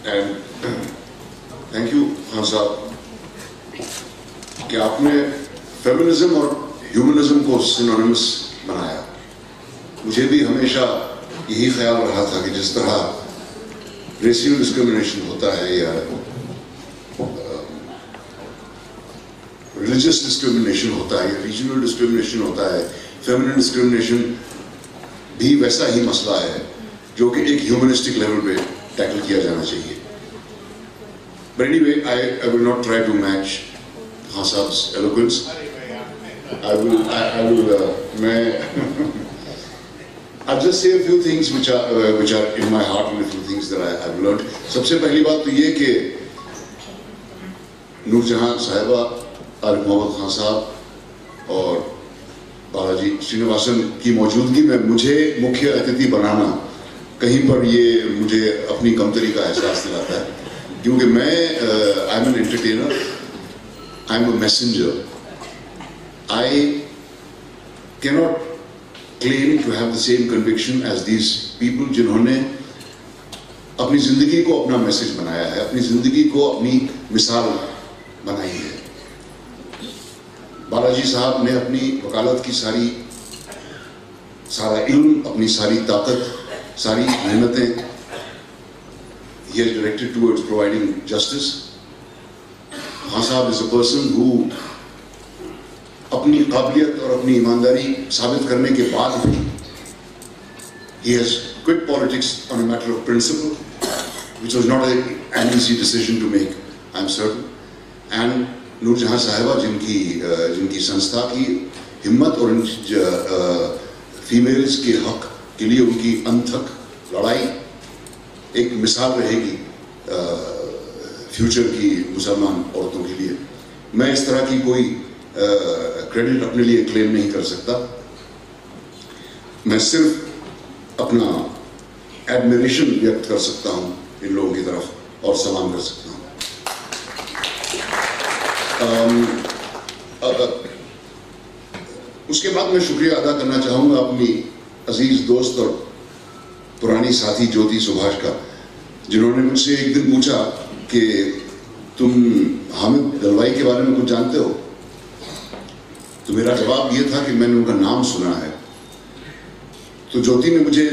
And thank you Khan صاحب کہ آپ نے فیمنزم اور ہیومنزم کو سینونیمس بنایا. مجھے بھی ہمیشہ یہی خیال رہا تھا کہ جس طرح ریشیل ڈسکرمنیشن ہوتا ہے یا ریلیجس ڈسکرمنیشن ہوتا ہے یا ریجنل ڈسکرمنیشن ہوتا ہے, فیمنن ڈسکرمنیشن بھی ویسا ہی مسئلہ ہے جو کہ ایک ہیومنسٹک لیول پہ ٹیکل کیا جانا چاہیے. But anyway, I will not try to match Khan Saab's eloquence. I'll just say a few things which are in my heart and a few things that I've learned. سب سے پہلی بات تو یہ کہ نور جہاں صاحبہ, عارف محمد خان صاحب اور بالاجی سرینواسن کی موجودگی میں مجھے مکھیہ اتھیتی بنانا کہیں پر یہ مجھے اپنی کمتری کا احساس دلاتا ہے, کیونکہ میں I'm an entertainer, I'm a messenger. I cannot claim to have the same conviction as these people جنہوں نے اپنی زندگی کو اپنا میسج بنایا ہے, اپنی زندگی کو اپنی مثال بنائی ہے. بالاجی صاحب نے اپنی وکالت کی سارا علم, اپنی ساری طاقت, ساری محنتیں he has directed towards providing justice. Khan Saab is a person who اپنی قابلیت اور اپنی ایمانداری ثابت کرنے کے بعد بھی he has quit politics on a matter of principle, which was not an easy decision to make, I'm certain. And نور جہاں صاحبہ جن کی سنستھا کی ہمت اور فیمیلز کے حق کے لیے ان کی انتھک لڑائی ایک مثال رہے گی فیوچر کی مسلمان عورتوں کے لیے. میں اس طرح کی کوئی کریڈٹ اپنے لیے کلیم نہیں کر سکتا, میں صرف اپنا ایڈمیریشن ویکت کر سکتا ہوں ان لوگوں کی طرف اور سلام کر سکتا ہوں. اس کے بعد میں شکریہ ادا کرنا چاہوں گا اپنی عزیز دوست اور پرانی ساتھی جیوتی سبھاش کا, جنہوں نے مجھ سے ایک دن پوچھا کہ تم حامد دلوائی کے بارے میں کچھ جانتے ہو؟ تو میرا جواب یہ تھا کہ میں نے ان کا نام سنا ہے. تو جیوتی نے مجھے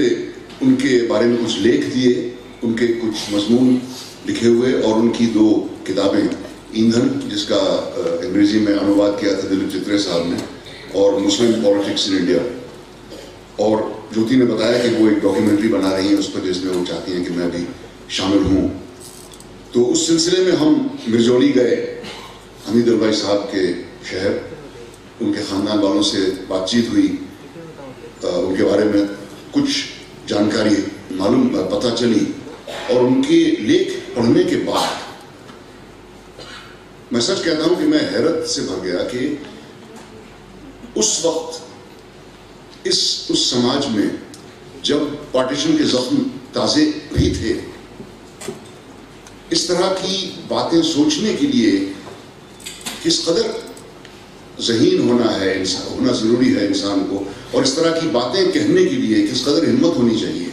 ان کے بارے میں کچھ لکھ دیے, ان کے کچھ مضمون لکھے ہوئے, اور ان کی 2 کتابیں, ایندھن جس کا انگریزی میں انواد کیا تھا دلیپ چترے صاحب نے, اور مسلم پالیٹکس ان انڈیا. اور جیوتی نے بتایا کہ وہ ایک ڈاکیومنٹری بنا رہی ہیں اس پر, جس میں وہ چاہتی ہیں کہ میں بھی شامل ہوں. تو اس سلسلے میں ہم مرجولی گئے, حامد دلوائی صاحب کے شہر, ان کے خاندان والوں سے بات چیت ہوئی, ان کے بارے میں کچھ جانکاری پتہ چلی, اور ان کے لکھ پڑھنے کے بعد میں سچ کہتا ہوں کہ میں حیرت سے بھر گیا کہ اس وقت اس سماج میں جب پارٹیشن کے زخم تازے بھی تھے, اس طرح کی باتیں سوچنے کے لیے کس قدر ذہین ہونا ضروری ہے انسان کو, اور اس طرح کی باتیں کہنے کے لیے کس قدر ہمت ہونی چاہیے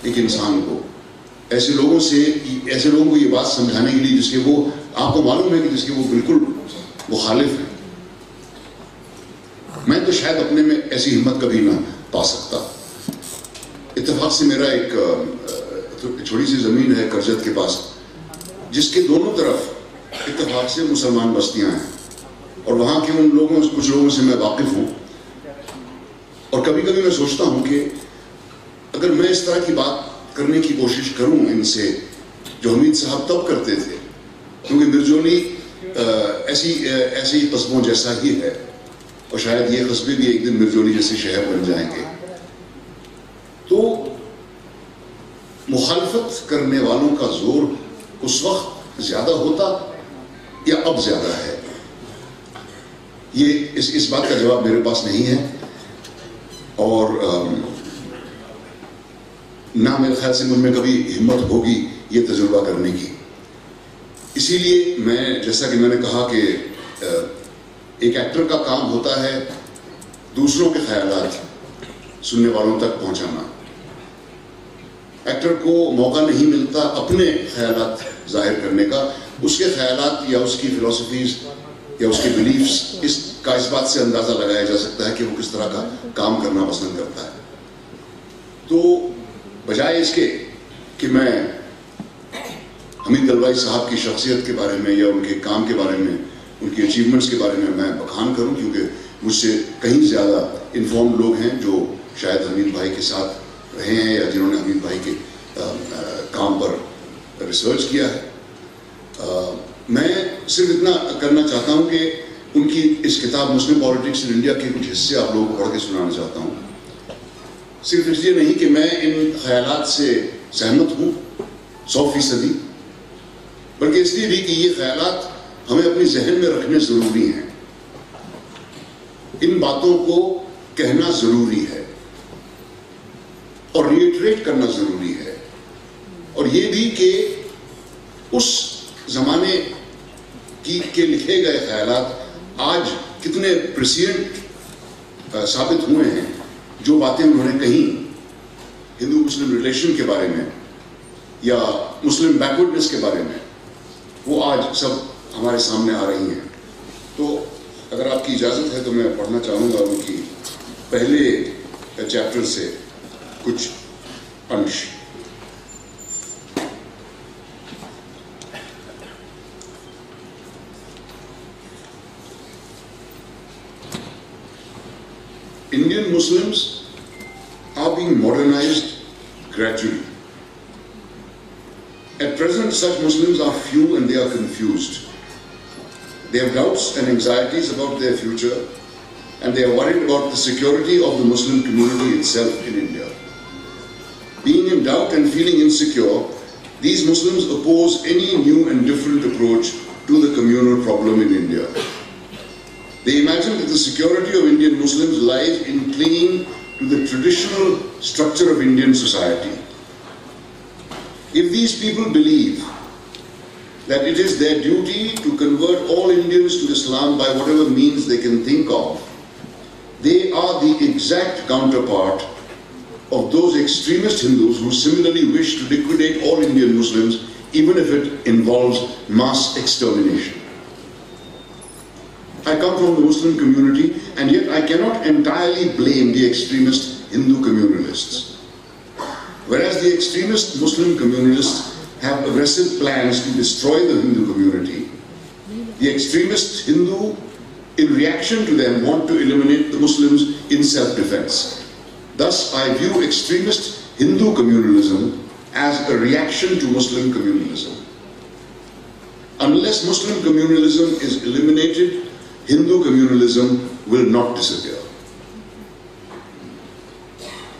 ایک انسان کو, ایسے لوگوں کو یہ بات سمجھانے کے لیے جس کے وہ آپ کو معلوم ہے کہ جس کے وہ بالکل مخالف ہیں. میں تو شاید اپنے میں ایسی ہمت کبھی نہ پا سکتا. اتفاق سے میرا ایک چھوٹی سی زمین ہے کرجت کے پاس, جس کے دونوں طرف اتفاق سے مسلمان بستیاں ہیں, اور وہاں کے کچھ لوگوں سے میں واقف ہوں. اور کبھی کبھی میں سوچتا ہوں کہ اگر میں اس طرح کی بات کرنے کی کوشش کروں ان سے جو حمید صاحب تب کرتے تھے, کیونکہ مرجولی ایسی قصبوں جیسا ہی ہے, اور شاید یہ قصبے بھی ایک دن مرجولی جیسے شہر بن جائیں گے, تو مخالفت کرنے والوں کا زور اس وقت زیادہ ہوتا یا اب زیادہ ہے, یہ اس بات کا جواب میرے پاس نہیں ہے, اور نہ میرے خیال سے مجھ میں کبھی ہمت ہوگی یہ تجربہ کرنے کی. اسی لیے میں, جیسا کہ میں نے کہا کہ ایک ایکٹر کا کام ہوتا ہے دوسروں کے خیالات سننے والوں تک پہنچانا, ایکٹر کو موقع نہیں ملتا اپنے خیالات ظاہر کرنے کا. اس کے خیالات یا اس کی فلسفیز یا اس کے بلیفس اس بات سے اندازہ لگایا جا سکتا ہے کہ وہ کس طرح کا کام کرنا پسند کرتا ہے. تو بجائے اس کے کہ میں حمید دلوائی صاحب کی شخصیت کے بارے میں یا ان کے کام کے بارے میں, ان کی اچیومنٹس کے بارے میں بخان کروں, کیونکہ مجھ سے کہیں زیادہ انفارمڈ لوگ ہیں جو شاید حمید بھائی کے ساتھ رہے ہیں یا جنہوں نے حمید بھائی کے کام پر ریسرچ کیا ہے. میں صرف اتنا کرنا چاہتا ہوں کہ ان کی اس کتاب مسلم پالیٹکس ان انڈیا کے کچھ حصے آپ لوگوں کو پڑھ کے سنانا چاہتا ہوں. صرف اس لیے نہیں کہ میں ان خیالات سے سہمت ہوں 100%, بلکہ اس لیے بھی کہ یہ خیالات ہمیں اپنی ذہن میں رکھنے ضروری ہیں. ان باتوں کو کہنا ضروری ہے اور ریٹریٹ کرنا ضروری ہے, اور یہ بھی کہ اس زمانے کے لکھے گئے خیالات آج کتنے پریسیڈنٹ ثابت ہوئے ہیں. جو باتیں انہوں نے کہیں ہندو مسلم ریلیشن کے بارے میں یا مسلم بیکورڈنس کے بارے میں, وہ آج سب ہمارے سامنے آ رہی ہیں. تو اگر آپ کی اجازت ہے تو میں پڑھنا چاہوں گا ان کی پہلے چیپٹر سے کچھ انش. Indian Muslims are being modernized gradually. At present, such Muslims are few and they are confused. They have doubts and anxieties about their future, and they are worried about the security of the Muslim community itself in India. Being in doubt and feeling insecure, these Muslims oppose any new and different approach to the communal problem in India. They imagine that the security of Indian Muslims lies in clinging to the traditional structure of Indian society. If these people believe that it is their duty to convert all Indians to Islam by whatever means they can think of, they are the exact counterpart of those extremist Hindus who similarly wish to liquidate all Indian Muslims, even if it involves mass extermination. I come from the Muslim community, and yet I cannot entirely blame the extremist Hindu communalists. Whereas the extremist Muslim communalists have aggressive plans to destroy the Hindu community, the extremist Hindu, in reaction to them, want to eliminate the Muslims in self-defense. Thus, I view extremist Hindu communalism as a reaction to Muslim communalism. Unless Muslim communalism is eliminated, Hindu communalism will not disappear.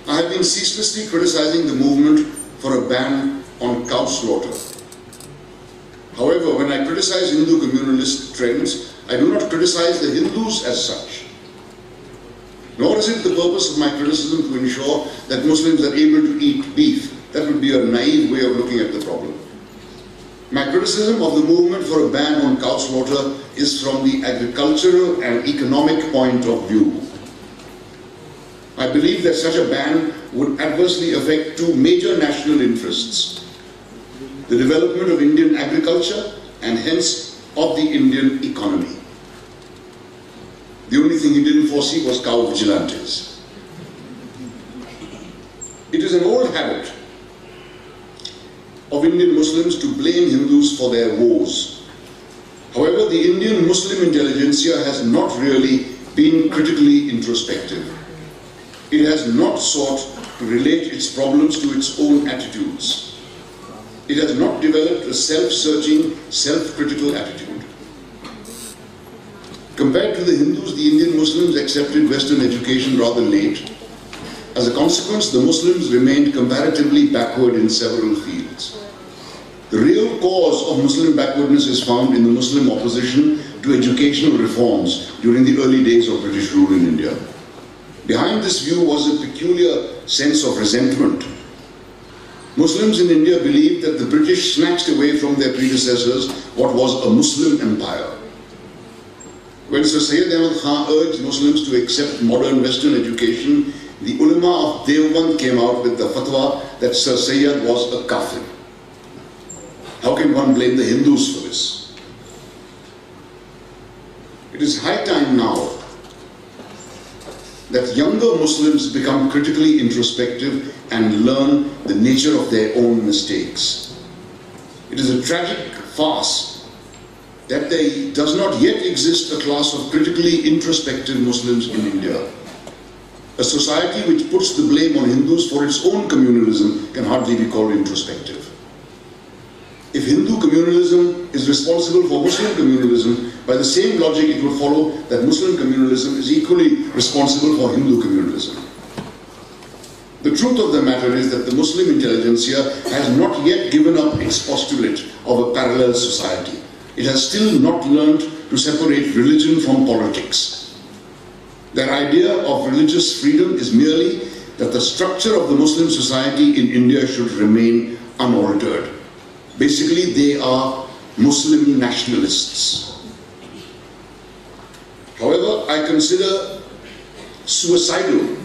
I have been ceaselessly criticizing the movement for a ban on cow slaughter. However, when I criticize Hindu communalist trends, I do not criticize the Hindus as such. Nor is it the purpose of my criticism to ensure that Muslims are able to eat beef. That would be a naive way of looking at the problem. My criticism of the movement for a ban on cow slaughter is from the agricultural and economic point of view. I believe that such a ban would adversely affect two major national interests: the development of Indian agriculture and hence of the Indian economy. The only thing he didn't foresee was cow vigilantes. It is an old habit of Indian Muslims to blame Hindus for their wars. However, the Indian Muslim intelligentsia has not really been critically introspective. It has not sought to relate its problems to its own attitudes. It has not developed a self-searching, self-critical attitude. Compared to the Hindus, the Indian Muslims accepted Western education rather late. As a consequence, the Muslims remained comparatively backward in several fields. The real cause of Muslim backwardness is found in the Muslim opposition to educational reforms during the early days of British rule in India. Behind this view was a peculiar sense of resentment. Muslims in India believed that the British snatched away from their predecessors what was a Muslim empire. When Sir Syed Ahmad Khan urged Muslims to accept modern Western education, the ulama of Deoband came out with the fatwa that Sir Sayyid was a kafir. How can one blame the Hindus for this? It is high time now that younger Muslims become critically introspective and learn the nature of their own mistakes. It is a tragic farce that there does not yet exist a class of critically introspective Muslims in India. A society which puts the blame on Hindus for its own communalism can hardly be called introspective. If Hindu communalism is responsible for Muslim communalism, by the same logic it would follow that Muslim communalism is equally responsible for Hindu communalism. The truth of the matter is that the Muslim intelligentsia has not yet given up its postulate of a parallel society. It has still not learned to separate religion from politics. Their idea of religious freedom is merely that the structure of the Muslim society in India should remain unaltered. Basically, they are Muslim nationalists. However, I consider suicidal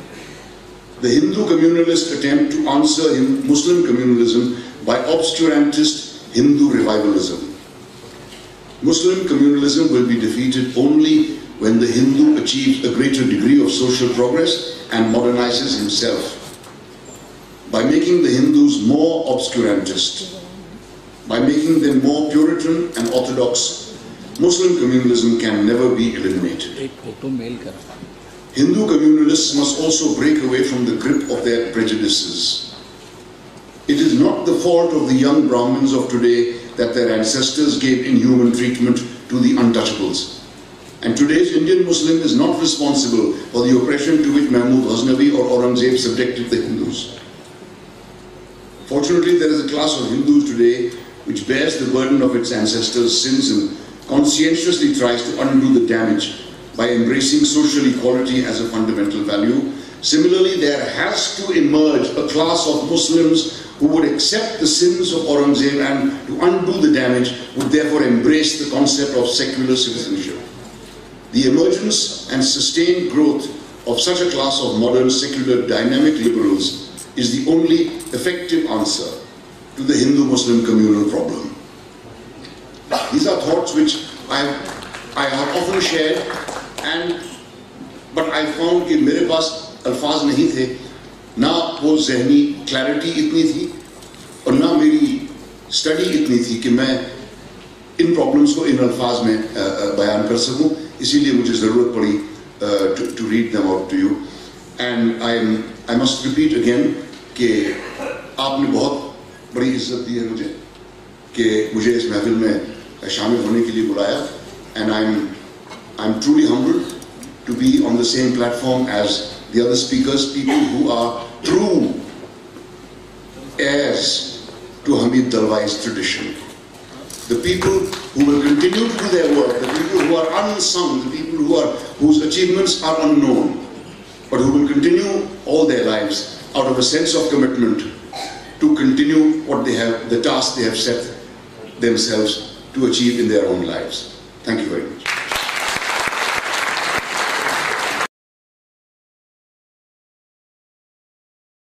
the Hindu communalist attempt to answer Muslim communalism by obscurantist Hindu revivalism. Muslim communalism will be defeated only when the Hindu achieves a greater degree of social progress and modernizes himself. By making the Hindus more obscurantist, by making them more Puritan and Orthodox, Muslim communalism can never be eliminated. Hindu communalists must also break away from the grip of their prejudices. It is not the fault of the young Brahmins of today that their ancestors gave inhuman treatment to the untouchables. And today's Indian Muslim is not responsible for the oppression to which Mahmud Ghaznavi or Aurangzeb subjected the Hindus. Fortunately, there is a class of Hindus today which bears the burden of its ancestors' sins and conscientiously tries to undo the damage by embracing social equality as a fundamental value. Similarly, there has to emerge a class of Muslims who would accept the sins of Aurangzeb and to undo the damage would therefore embrace the concept of secular citizenship. The emergence and sustained growth of such a class of modern secular dynamic liberals is the only effective answer to the Hindu-Muslim communal problem. These are thoughts which I have often shared, but I found कि मेरे पास अल्फाज नहीं थे, ना वो ज़हनी clarity इतनी थी और ना मेरी स्टडी इतनी थी कि मैं इन प्रॉब्लम्स को इन अल्फाज में बयान कर सकूं. इसीलिए मुझे ज़रूरत पड़ी to read them out to you. And I must repeat again कि आपने बहुत बड़ी इज्जत दी है मुझे कि मुझे इस महफिल में शामिल होने के लिए बुलाया. And I'm truly humbled to be on the same platform as the other speakers, people who are true heirs to Hamid Dalwai's tradition. The people who will continue to do their work, the people who are unsung, the people whose achievements are unknown, but who will continue all their lives out of a sense of commitment to continue what they have, the task they have set themselves to achieve in their own lives. Thank you very much.